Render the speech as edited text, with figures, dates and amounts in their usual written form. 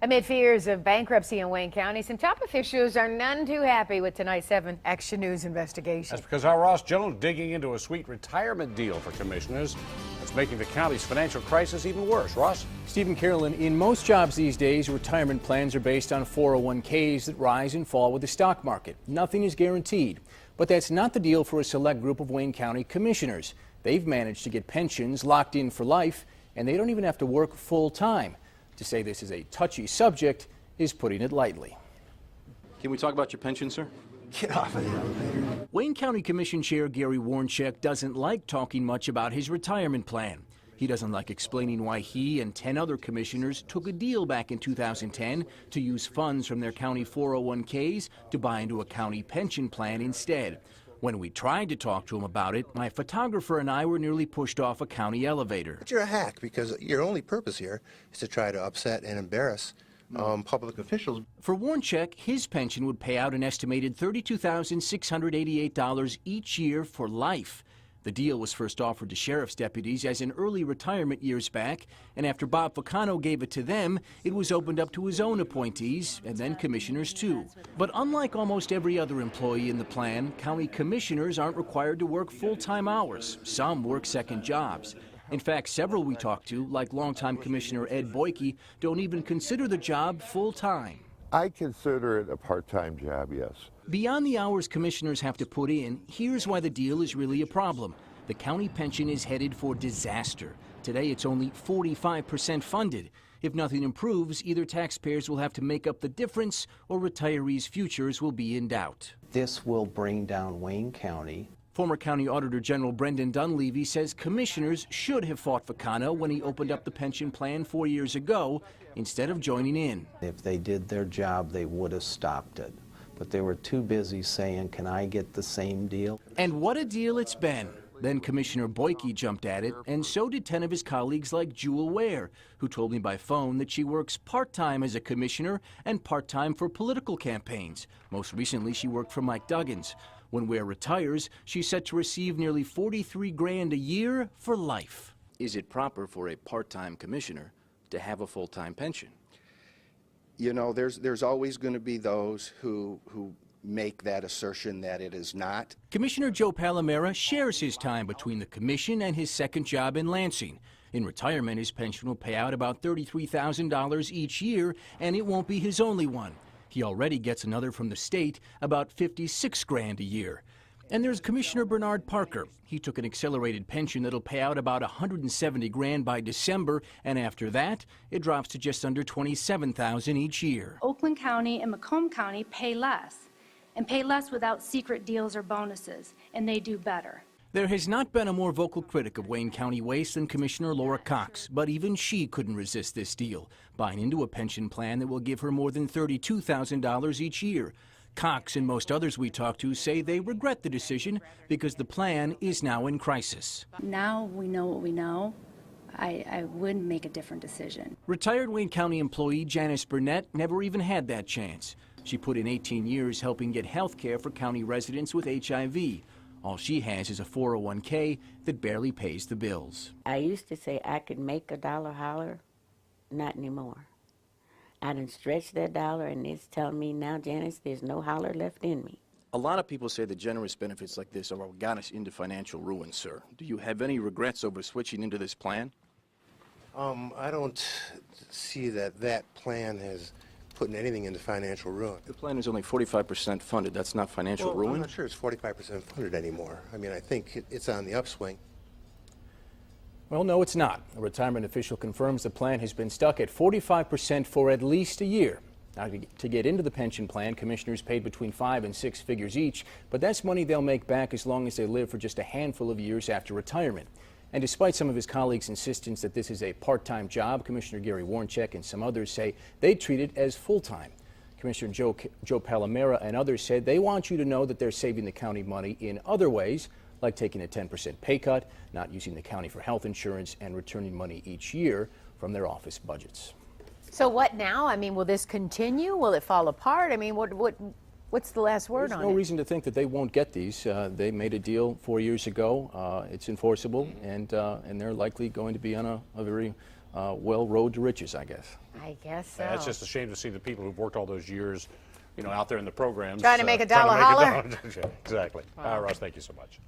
Amid fears of bankruptcy in Wayne County, some top officials are none too happy with tonight's 7 Action News investigation. That's because our Ross Jones digging into a sweet retirement deal for commissioners that's making the county's financial crisis even worse. Ross? Steve and Carolyn, in most jobs these days, retirement plans are based on 401ks that rise and fall with the stock market. Nothing is guaranteed. But that's not the deal for a select group of Wayne County commissioners. They've managed to get pensions locked in for life, and they don't even have to work full time. To say this is a touchy subject is putting it lightly. Can we talk about your pension, sir? Get off of the elevator. Wayne County Commission Chair Gary Warncheck doesn't like talking much about his retirement plan. He doesn't like explaining why he and 10 other commissioners took a deal back in 2010 to use funds from their county 401ks to buy into a county pension plan instead. When we tried to talk to him about it, my photographer and I were nearly pushed off a county elevator. But you're a hack because your only purpose here is to try to upset and embarrass public officials. For Warncheck, his pension would pay out an estimated $32,688 each year for life. The deal was first offered to sheriff's deputies as an early retirement years back, and after Bob Ficano gave it to them, it was opened up to his own appointees and then commissioners too. But unlike almost every other employee in the plan, county commissioners aren't required to work full-time hours. Some work second jobs. In fact, several we talked to, like longtime Commissioner Ed Boyke, don't even consider the job full-time. I consider it a part-time job, yes. Beyond the hours commissioners have to put in, here's why the deal is really a problem. The county pension is headed for disaster. Today, it's only 45% funded. If nothing improves, either taxpayers will have to make up the difference or retirees' futures will be in doubt. This will bring down Wayne County. Former County Auditor General Brendan Dunleavy says commissioners should have fought Ficano when he opened up the pension plan 4 years ago instead of joining in. If they did their job, they would have stopped it. But they were too busy saying, can I get the same deal? And what a deal it's been. Then Commissioner Boyke jumped at it, and so did 10 of his colleagues like Jewel Ware, who told me by phone that she works part-time as a commissioner and part-time for political campaigns. Most recently, she worked for Mike Duggins. When Ware retires, she's set to receive nearly $43 grand a year for life. Is it proper for a part-time commissioner to have a full-time pension? You know, there's always going to be those who make that assertion that it is not. Commissioner Joe Palomera shares his time between the commission and his second job in Lansing. In retirement, his pension will pay out about $33,000 each year, and it won't be his only one. He already gets another from the state, about $56 grand a year. And there's Commissioner Bernard Parker. He took an accelerated pension that'll pay out about $170 grand by December, and after that, it drops to just under $27,000 each year. Oakland County and Macomb County pay less, and pay less without secret deals or bonuses, and they do better. There has not been a more vocal critic of Wayne County waste than Commissioner Laura Cox, but even she couldn't resist this deal, buying into a pension plan that will give her more than $32,000 each year. Cox and most others we talked to say they regret the decision because the plan is now in crisis. Now we know what we know. I would make a different decision. Retired Wayne County employee Janice Burnett never even had that chance. She put in 18 years helping get health care for county residents with HIV. All she has is a 401k that barely pays the bills. I used to say I could make a dollar holler. Not anymore. I done stretched that dollar, and it's telling me now, Janice, there's no holler left in me. A lot of people say that generous benefits like this are what got us into financial ruin, sir. Do you have any regrets over switching into this plan? I don't see that plan has putting anything into financial ruin. The plan is only 45% funded. That's not financial ruin? I'm not sure it's 45% funded anymore. I mean, I think it's on the upswing. Well, no, it's not. A retirement official confirms the plan has been stuck at 45% for at least a year. Now, to get into the pension plan, commissioners paid between 5 and 6 figures each, but that's money they'll make back as long as they live for just a handful of years after retirement. And despite some of his colleagues' insistence that this is a part-time job, Commissioner Gary Warncheck and some others say they treat it as full-time. Commissioner Joe Palomera and others said they want you to know that they're saving the county money in other ways, like taking a 10% pay cut, not using the county for health insurance, and returning money each year from their office budgets. So what now? I mean, will this continue? Will it fall apart? I mean, what's the last word on it? There's no reason to think that they won't get these. They made a deal 4 years ago. It's enforceable, and they're likely going to be on a very well, road to riches, I guess. I guess so. It's just a shame to see the people who've worked all those years, out there in the programs. Trying to make a dollar holler. Exactly. Ross, thank you so much.